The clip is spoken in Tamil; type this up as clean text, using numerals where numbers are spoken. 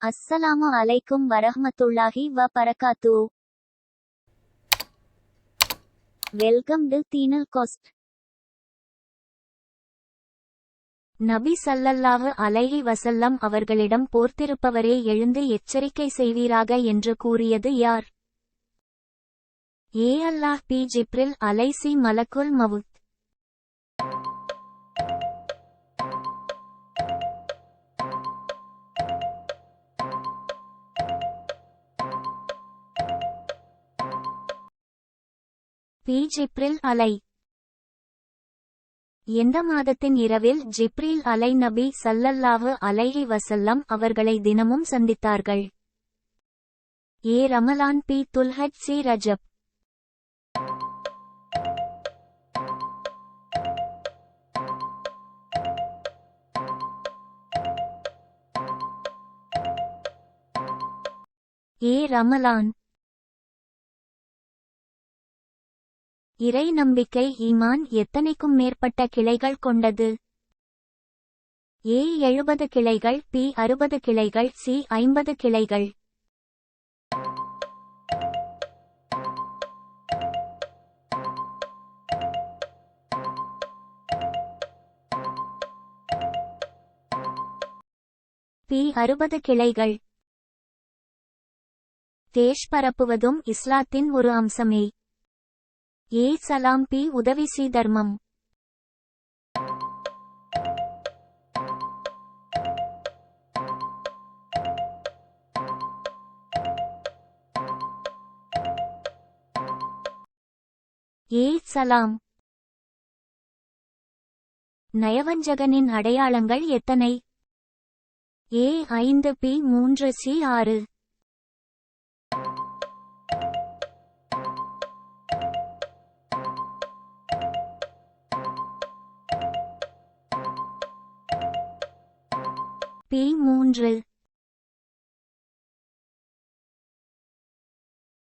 அஸ்ஸலாமு அலைக்கும் வரஹ்மத்துல்லாஹி வ பரகாத்து. வெல்கம் டு தீனல் கோஸ்ட். நபி ஸல்லல்லாஹு அலைஹி வஸல்லம் அவர்களிடம் போர்த்திருப்பவரே எழுந்து எச்சரிக்கை செய்வீராக என்று கூறியது யார்? அல்லாஹ் பி ஜிப்ரில் அலைசி மலக்குல் மவுத். பி ஜிப்ரில் அலை. எந்த மாதத்தின் இரவில் ஜிப்ரீல் அலை நபி ஸல்லல்லாஹு அலைஹி வஸல்லம் அவர்களை தினமும் சந்தித்தார்கள்? ரமலான் பி துல்ஹஜ் சி ரஜப். ரமலான். இறை நம்பிக்கை ஈமான் எத்தனைக்கும் மேற்பட்ட கிளைகள் கொண்டது? 70 கிளைகள், பி 60 கிளைகள், சி 50 கிளைகள். பி 60 கிளைகள். தேஷ் பரப்புவதும் இஸ்லாத்தின் ஒரு அம்சமே. சலாம் பி உதவி சி தர்மம். சலாம். நயவஞ்சகனின் அடையாளங்கள் எத்தனை? 5 பி 3 சி 6. பி 3.